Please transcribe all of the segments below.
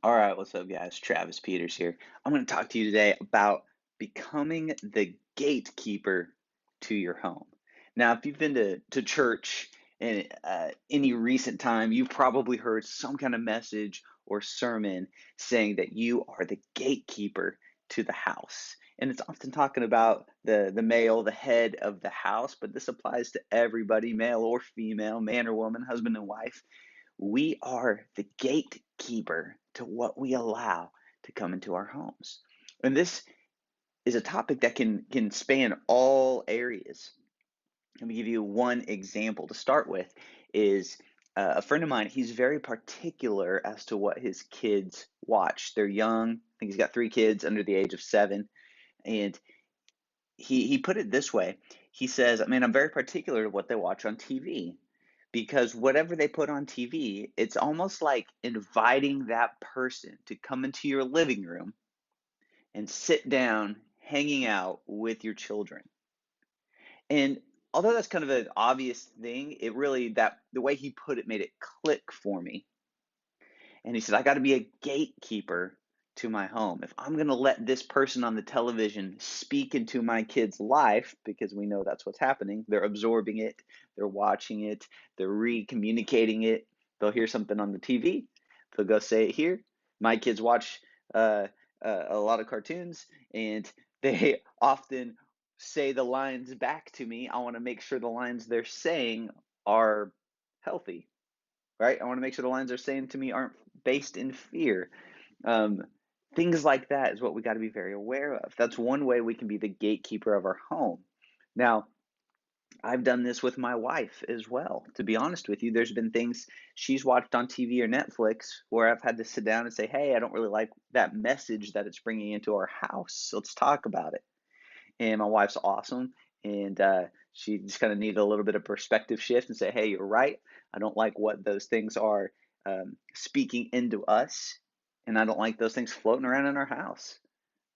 All right, what's up, guys? Travis Peters here. I'm going to talk to you today about becoming the gatekeeper to your home. Now, if you've been to church in any recent time, you've probably heard some kind of message or sermon saying that you are the gatekeeper to the house. And it's often talking about the male, the head of the house, but this applies to everybody, male or female, man or woman, husband and wife. We are the gatekeeper to what we allow to come into our homes. And this is a topic that can span all areas. Let me give you one example to start with is a friend of mine, he's very particular as to what his kids watch. They're young. I think he's got 3 kids under the age of 7. And he put it this way. He says, I mean, I'm very particular to what they watch on TV because whatever they put on TV, it's almost like inviting that person to come into your living room and sit down hanging out with your children. And although that's kind of an obvious thing, it really that the way he put it made it click for me. And he said, I got to be a gatekeeper to my home. If I'm going to let this person on the television speak into my kid's life, because we know that's what's happening, they're absorbing it, they're watching it, they're re-communicating it. They'll hear something on the TV, they'll go say it here. My kids watch a lot of cartoons, and they often say the lines back to me. I want to make sure the lines they're saying are healthy, right? I want to make sure the lines they're saying to me aren't based in fear. Um, Things like that is what we got to be very aware of. That's one way we can be the gatekeeper of our home. Now, I've done this with my wife as well. To be honest with you, there's been things she's watched on TV or Netflix where I've had to sit down and say, hey, I don't really like that message that it's bringing into our house. Let's talk about it. And my wife's awesome. And she just kind of needed a little bit of perspective shift and say, hey, you're right. I don't like what those things are speaking into us. And I don't like those things floating around in our house.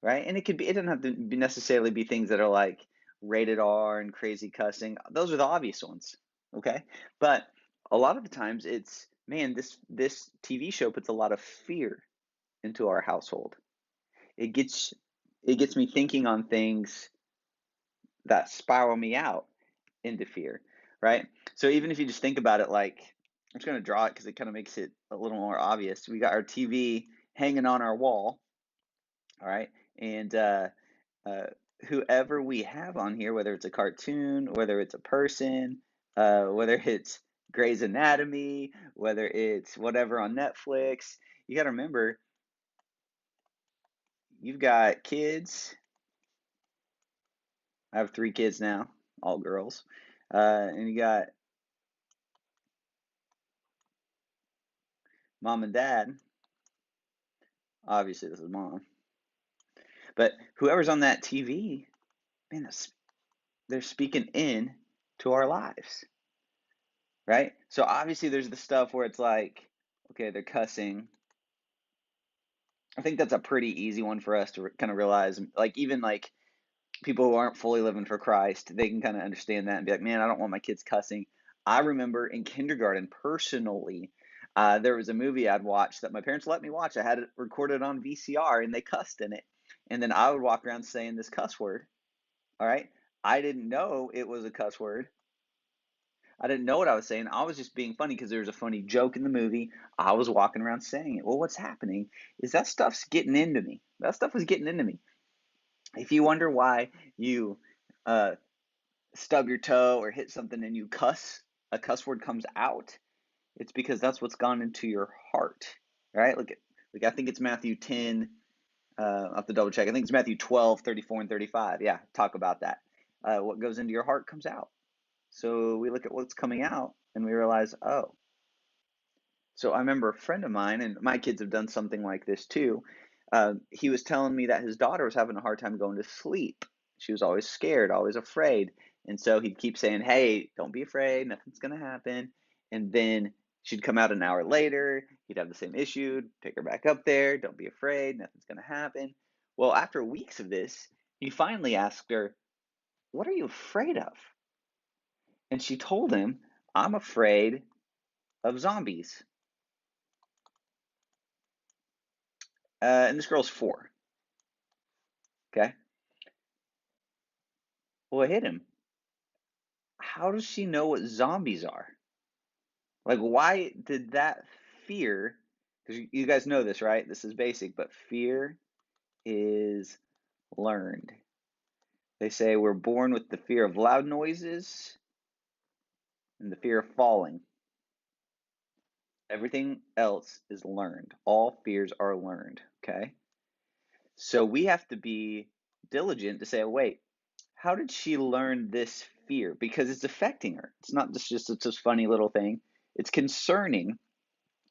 Right. And it doesn't have to be necessarily be things that are like rated R and crazy cussing. Those are the obvious ones. Okay. But a lot of the times it's, man, this TV show puts a lot of fear into our household. It gets it gets me thinking on things that spiral me out into fear, right? So even if you just think about it, like I'm just going to draw it because it kind of makes it a little more obvious. We got our TV hanging on our wall, all right, and uh, whoever we have on here, whether it's a cartoon, whether it's a person, whether it's Grey's Anatomy, whether it's whatever on Netflix, you got to remember you've got kids. I have 3 kids now, all girls, and you got mom and dad. Obviously, this is mom. But whoever's on that TV, man, they're speaking in to our lives, right? So obviously, there's the stuff where it's like, okay, they're cussing. I think that's a pretty easy one for us to kind of realize. Like even like people who aren't fully living for Christ, they can kind of understand that and be like, man, I don't want my kids cussing. I remember in kindergarten personally, there was a movie I'd watched that my parents let me watch. I had it recorded on VCR and they cussed in it. And then I would walk around saying this cuss word. All right. I didn't know it was a cuss word. I didn't know what I was saying. I was just being funny because there was a funny joke in the movie. I was walking around saying it. Well, what's happening is that stuff's getting into me. That stuff was getting into me. If you wonder why you uh, stub your toe or hit something and you cuss, a cuss word comes out, it's because that's what's gone into your heart, right? Like I think it's Matthew 10. I'll have to double check. I think it's Matthew 12, 34 and 35. Yeah, talk about that. What goes into your heart comes out. So we look at what's coming out and we realize, oh. So I remember a friend of mine, and my kids have done something like this too. He was telling me that his daughter was having a hard time going to sleep. She was always scared, always afraid. And so he'd keep saying, hey, don't be afraid, nothing's going to happen. And then she'd come out an hour later, he'd have the same issue, take her back up there, don't be afraid, nothing's going to happen. Well, after weeks of this, he finally asked her, what are you afraid of? And she told him, I'm afraid of zombies. And this girl's 4. Okay. Well, it hit him. How does she know what zombies are? Like, why did that fear? Because you guys know this, right? This is basic, but fear is learned. They say we're born with the fear of loud noises and the fear of falling. Everything else is learned. All fears are learned, okay? So we have to be diligent to say, oh, wait, how did she learn this fear? Because it's affecting her. It's not just it's this funny little thing. It's concerning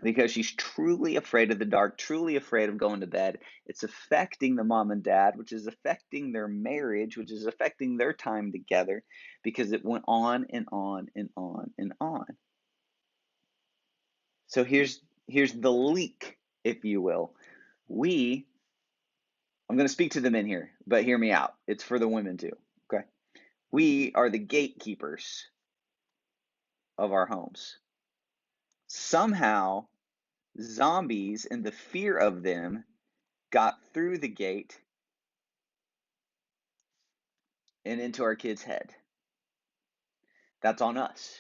because she's truly afraid of the dark, truly afraid of going to bed. It's affecting the mom and dad, which is affecting their marriage, which is affecting their time together because it went on and on and on and on. So here's the leak, if you will. I'm going to speak to the men here, but hear me out. It's for the women too. Okay. We are the gatekeepers of our homes. Somehow, zombies and the fear of them got through the gate and into our kids' head. That's on us.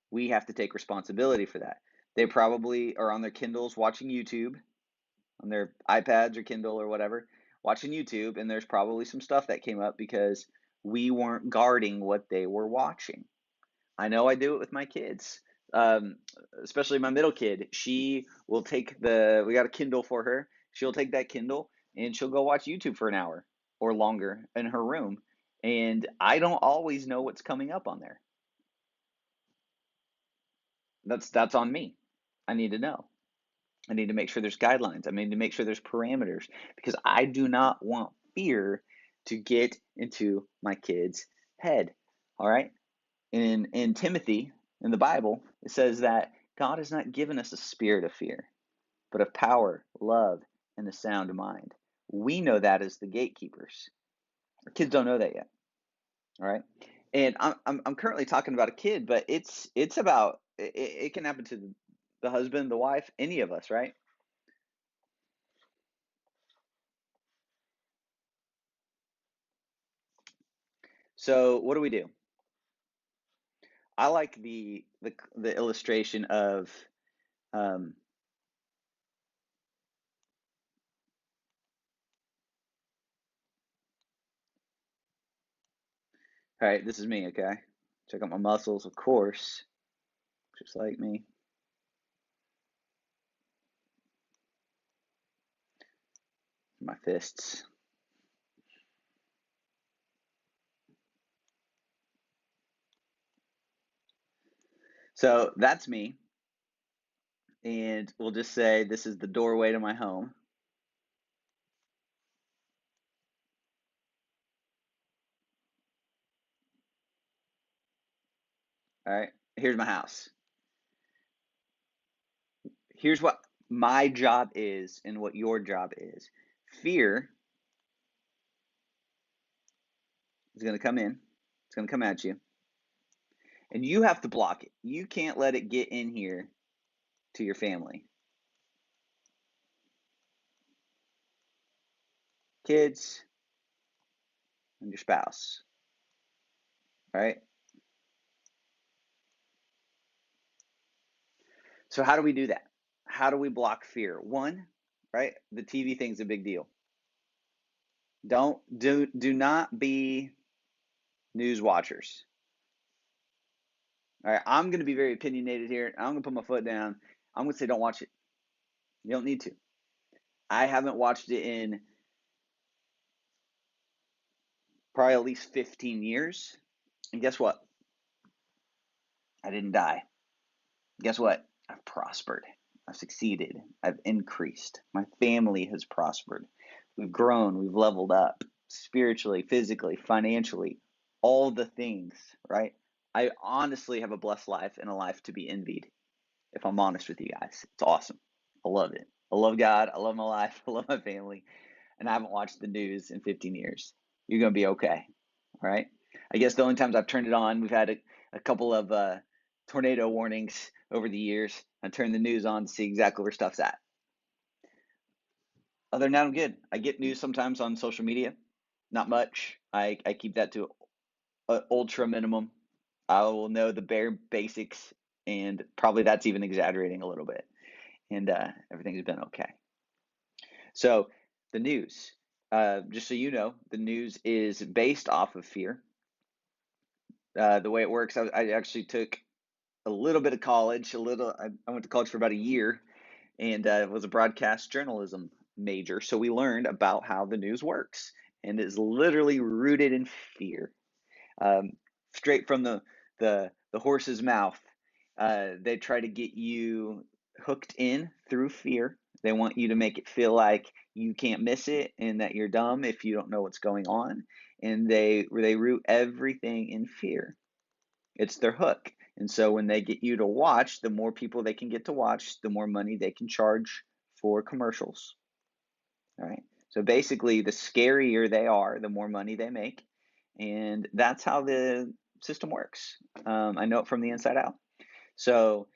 We have to take responsibility for that. They probably are on their Kindles watching YouTube, on their iPads or Kindle or whatever, watching YouTube, and there's probably some stuff that came up because we weren't guarding what they were watching. I know I do it with my kids, um, especially my middle kid. She will take we got a Kindle for her. She'll take that Kindle and she'll go watch YouTube for an hour or longer in her room. And I don't always know what's coming up on there. That's on me. I need to know. I need to make sure there's guidelines. I need to make sure there's parameters because I do not want fear to get into my kid's head. All right? In Timothy, in the Bible, it says that God has not given us a spirit of fear, but of power, love, and a sound mind. We know that as the gatekeepers. Our kids don't know that yet. All right. And I'm currently talking about a kid, but it's about it can happen to the husband, the wife, any of us, right? So what do? I like the illustration of um, all right, this is me, okay? Check out my muscles, of course, just like me. My fists. So that's me. And we'll just say this is the doorway to my home. All right. Here's my house. Here's what my job is and what your job is. Fear is going to come in, it's going to come at you, and you have to block it. You can't let it get in here to your family, kids, and your spouse. All right. So, how do we do that? How do we block fear? One, right? The TV thing's a big deal. Do not be news watchers. All right, I'm going to be very opinionated here. I'm going to put my foot down. I'm going to say don't watch it. You don't need to. I haven't watched it in probably at least 15 years. And guess what? I didn't die. Guess what? I've prospered. I've succeeded. I've increased. My family has prospered. We've grown. We've leveled up spiritually, physically, financially, all the things, right? I honestly have a blessed life and a life to be envied, if I'm honest with you guys. It's awesome. I love it. I love God. I love my life. I love my family. And I haven't watched the news in 15 years. You're going to be okay. All right. I guess the only times I've turned it on, we've had a couple of tornado warnings over the years. I turn the news on to see exactly where stuff's at. Other than that, I'm good. I get news sometimes on social media, not much. I keep that to a ultra minimum. I will know the bare basics, and probably that's even exaggerating a little bit. And everything's been okay. So the news, just so you know, the news is based off of fear. The way it works, I actually took a little bit of college, I went to college for about a year, and was a broadcast journalism major. So we learned about how the news works, and it's literally rooted in fear, um, straight from the horse's mouth. They try to get you hooked in through fear. They want you to make it feel like you can't miss it and that you're dumb if you don't know what's going on. And they root everything in fear. It's their hook. And so when they get you to watch, the more people they can get to watch, the more money they can charge for commercials. All right. So basically, the scarier they are, the more money they make. And that's how the system works. I know it from the inside out. So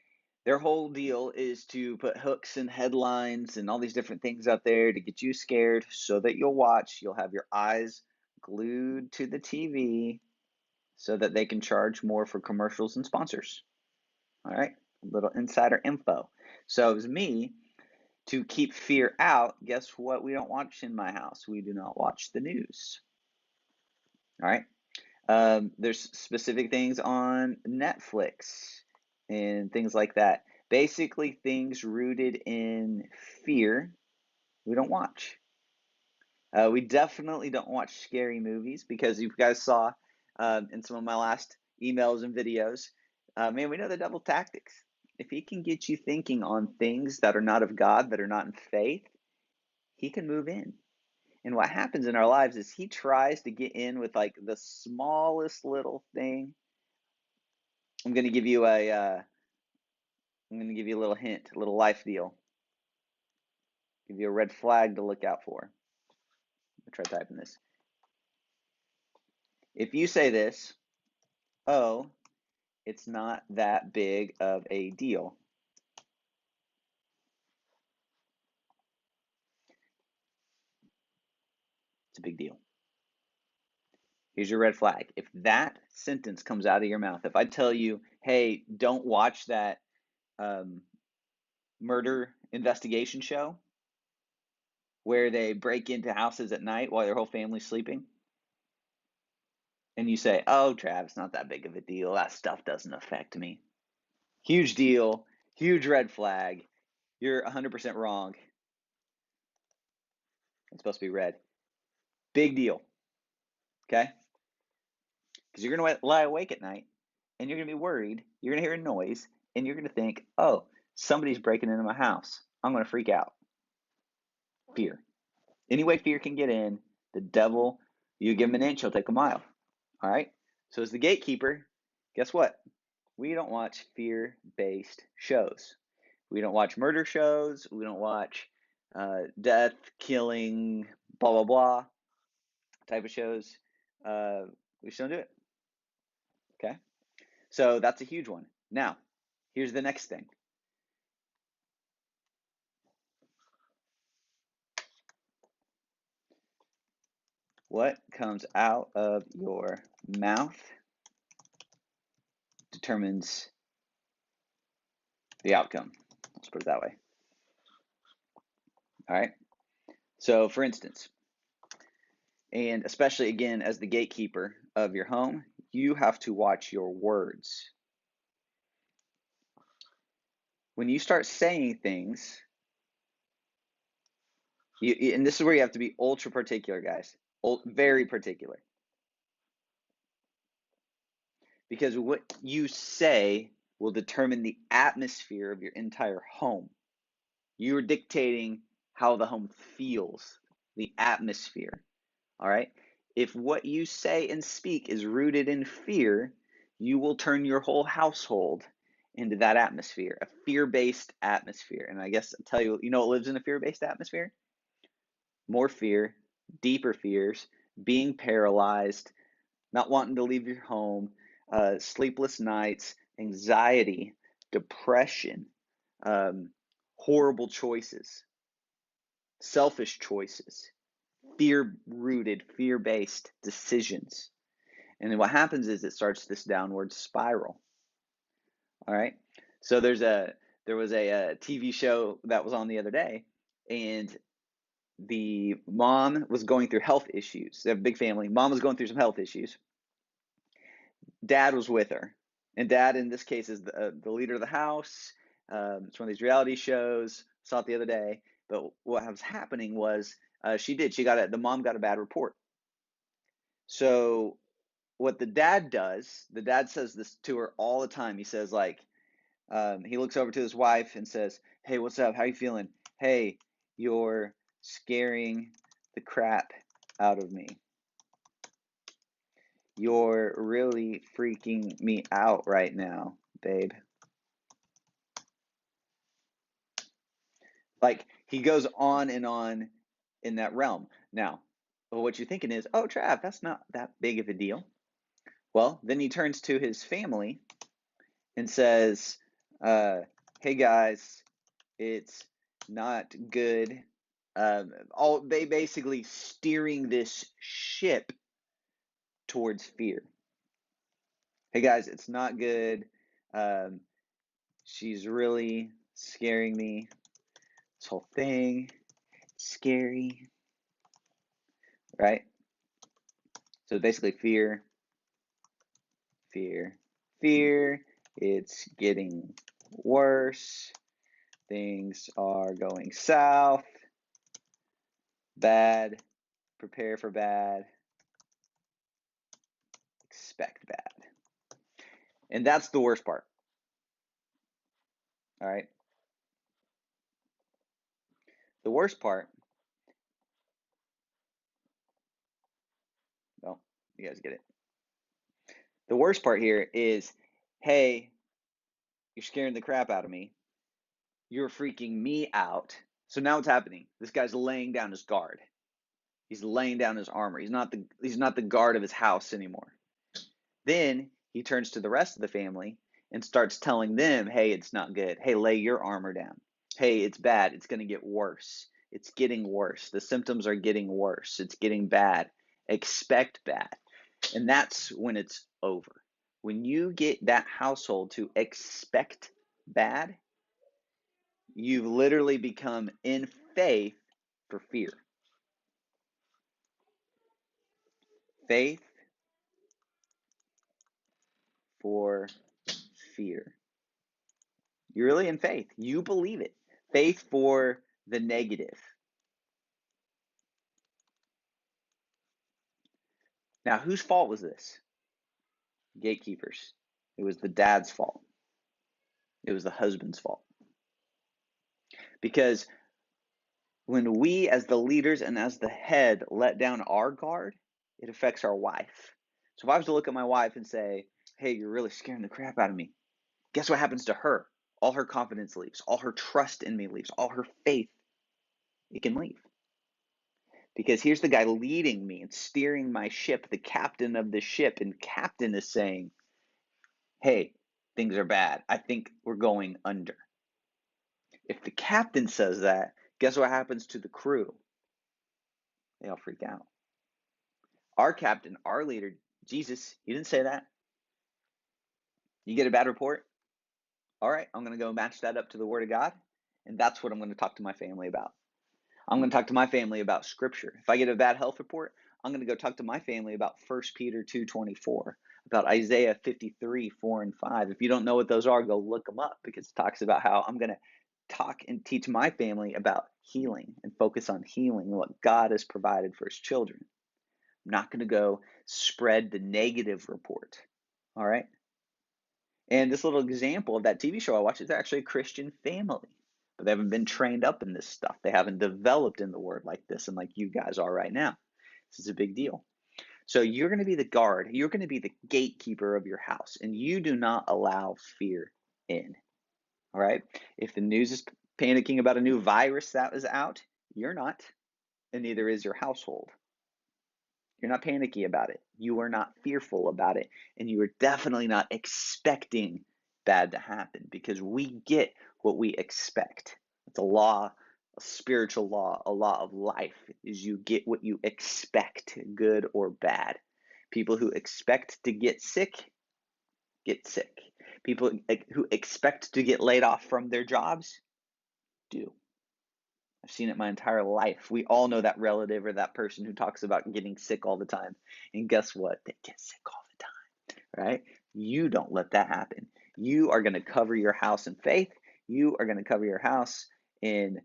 their whole deal is to put hooks and headlines and all these different things out there to get you scared so that you'll watch. You'll have your eyes glued to the TV so that they can charge more for commercials and sponsors. All right, a little insider info. So it was me to keep fear out. Guess what? We don't watch in my house. We do not watch the news. All right. There's specific things on Netflix and things like that. Basically, things rooted in fear, we don't watch. We definitely don't watch scary movies because you guys saw in some of my last emails and videos, man, we know the devil tactics. If he can get you thinking on things that are not of God, that are not in faith, he can move in. And what happens in our lives is he tries to get in with like the smallest little thing. I'm going to give you I'm going to give you a little hint, a little life deal. Give you a red flag to look out for. I'll try typing this. If you say this, oh, it's not that big of a deal. It's a big deal. Here's your red flag. If that sentence comes out of your mouth, if I tell you, hey, don't watch that um, murder investigation show where they break into houses at night while their whole family's sleeping, and you say, oh, Trav, it's not that big of a deal. That stuff doesn't affect me. Huge deal, huge red flag. You're 100% wrong. It's supposed to be red. Big deal, okay? Because you're going to lie awake at night and you're going to be worried. You're going to hear a noise and you're going to think, oh, somebody's breaking into my house. I'm going to freak out. Fear. Any way fear can get in, the devil, you give him an inch, he'll take a mile. All right? So, as the gatekeeper, guess what? We don't watch fear based shows. We don't watch murder shows. We don't watch death, killing, blah, blah, blah type of shows. We just don't do it. Okay? So that's a huge one. Now, here's the next thing. What comes out of your mouth determines the outcome. Let's put it that way. All right. So, for instance, and especially again, as the gatekeeper of your home, you have to watch your words. When you start saying things, and this is where you have to be ultra particular, guys, very particular. Because what you say will determine the atmosphere of your entire home. You're dictating how the home feels, the atmosphere. All right. If what you say and speak is rooted in fear, you will turn your whole household into that atmosphere, a fear-based atmosphere. And I guess I'll tell you, you know what lives in a fear-based atmosphere? More fear, deeper fears, being paralyzed, not wanting to leave your home, sleepless nights, anxiety, depression, horrible choices, selfish choices, fear-rooted, fear-based decisions. And then what happens is it starts this downward spiral. All right. So there was a TV show that was on the other day, and the mom was going through health issues. They have a big family. Mom was going through some health issues. Dad was with her, and dad in this case is the leader of the house. It's one of these reality shows. Saw it the other day. But what was happening was the mom got a bad report. So what the dad says this to her all the time. He says like, he looks over to his wife and says, "Hey, what's up? How you feeling? Hey, you're scaring the crap out of me. You're really freaking me out right now, babe." Like, he goes on and on in that realm. Now, what you're thinking is, oh, Trav, that's not that big of a deal. Well, then he turns to his family and says, hey guys, it's not good. They basically steering this ship towards fear. Hey guys, it's not good. Um, she's really scaring me. This whole thing, scary, right? So basically, fear, fear, fear. It's getting worse. Things are going south. Bad. Prepare for bad. Expect bad. And that's the worst part. All right. The worst part, well, you guys get it. The worst part here is, hey, you're scaring the crap out of me. You're freaking me out. So now what's happening? This guy's laying down his guard. He's laying down his armor. He's not the guard of his house anymore. Then he turns to the rest of the family and starts telling them, hey, it's not good. Hey, lay your armor down. Hey, it's bad. It's going to get worse. It's getting worse. The symptoms are getting worse. It's getting bad. Expect bad. And that's when it's over. When you get that household to expect bad, you've literally become in faith for fear. Faith for fear. You're really in faith. You believe it. Faith for the negative. Now, whose fault was this? Gatekeepers. It was the dad's fault. It was the husband's fault. Because when we, as the leaders and as the head, let down our guard, it affects our wife. So if I was to look at my wife and say, hey, you're really scaring the crap out of me, guess what happens to her? All her confidence leaves. All her trust in me leaves. All her faith, it can leave. Because here's the guy leading me and steering my ship, the captain of the ship, and captain is saying, hey, things are bad. I think we're going under. If the captain says that, guess what happens to the crew? They all freak out. Our captain, our leader, Jesus, he didn't say that. You get a bad report? All right, I'm going to go match that up to the Word of God, and that's what I'm going to talk to my family about. I'm going to talk to my family about Scripture. If I get a bad health report, I'm going to go talk to my family about 1 Peter 2:24, about Isaiah 53, 4 and 5. If you don't know what those are, go look them up, because it talks about how I'm going to talk and teach my family about healing and focus on healing and what God has provided for his children. I'm not going to go spread the negative report. All right. And this little example of that TV show I watched is actually a Christian family, but they haven't been trained up in this stuff. They haven't developed in the word like this and like you guys are right now. This is a big deal. So you're going to be the guard. You're going to be the gatekeeper of your house, and you do not allow fear in. All right. If the news is panicking about a new virus that is out, you're not, and neither is your household. You're not panicky about it. You are not fearful about it. And you are definitely not expecting bad to happen, because we get what we expect. It's a law a spiritual law, a law of life, is you get what you expect, good or bad. People who expect to get sick get sick. People who expect to get laid off from their jobs do. I've seen it my entire life. We all know that relative or that person who talks about getting sick all the time. And guess what? They get sick all the time, right? You don't let that happen. You are going to cover your house in faith. You are going to cover your house in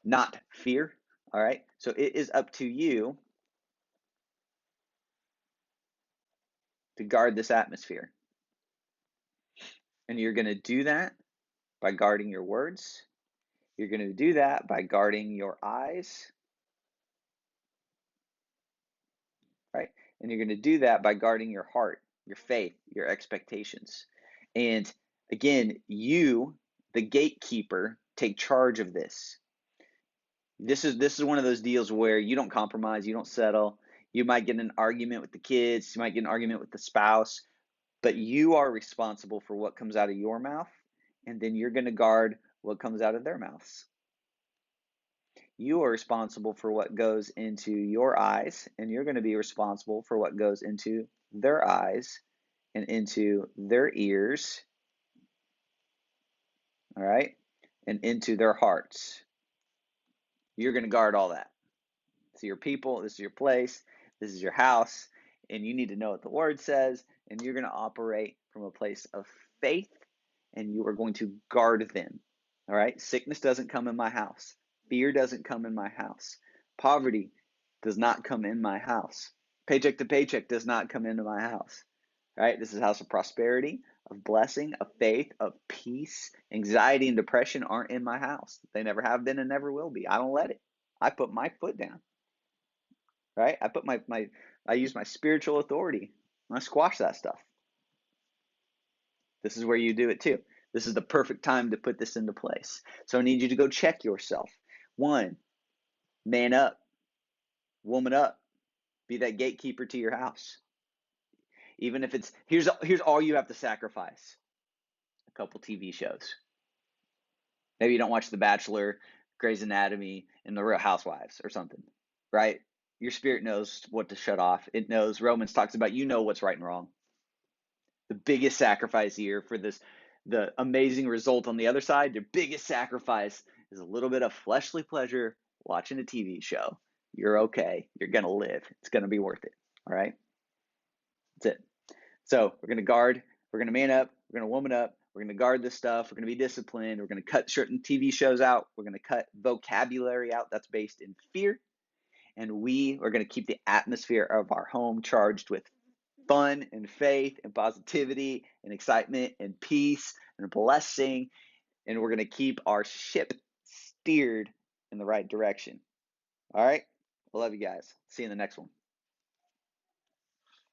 not fear, all right? So it is up to you to guard this atmosphere. And you're going to do that by guarding your words. You're going to do that by guarding your eyes, right? And you're going to do that by guarding your heart, your faith, your expectations. And again, you, the gatekeeper, take charge of this. This is one of those deals where you don't compromise, you don't settle. You might get in an argument with the kids, you might get in an argument with the spouse, but you are responsible for what comes out of your mouth, and then you're going to guard what comes out of their mouths. You are responsible for what goes into your eyes, and you're going to be responsible for what goes into their eyes and into their ears, all right, and into their hearts. You're going to guard all that. This is your people, this is your place, this is your house, and you need to know what the word says, and you're going to operate from a place of faith, and you are going to guard them. All right? Sickness doesn't come in my house. Fear doesn't come in my house. Poverty does not come in my house. Paycheck to paycheck does not come into my house. All right? This is a house of prosperity, of blessing, of faith, of peace. Anxiety and depression aren't in my house. They never have been and never will be. I don't let it. I put my foot down. Right? I put I use my spiritual authority. I squash that stuff. This is where you do it too. This is the perfect time to put this into place. So I need you to go check yourself. One, man up, woman up, be that gatekeeper to your house. Even if it's here's all you have to sacrifice. A couple TV shows. Maybe you don't watch The Bachelor, Grey's Anatomy, and The Real Housewives or something, right? Your spirit knows what to shut off. It knows. Romans talks about you know what's right and wrong. The biggest sacrifice here for the amazing result on the other side, the biggest sacrifice is a little bit of fleshly pleasure watching a TV show. You're okay. You're going to live. It's going to be worth it. All right. That's it. So we're going to guard. We're going to man up. We're going to woman up. We're going to guard this stuff. We're going to be disciplined. We're going to cut certain TV shows out. We're going to cut vocabulary out that's based in fear. And we are going to keep the atmosphere of our home charged with fun and faith and positivity and excitement and peace and blessing. And we're going to keep our ship steered in the right direction. All right. I love you guys. See you in the next one.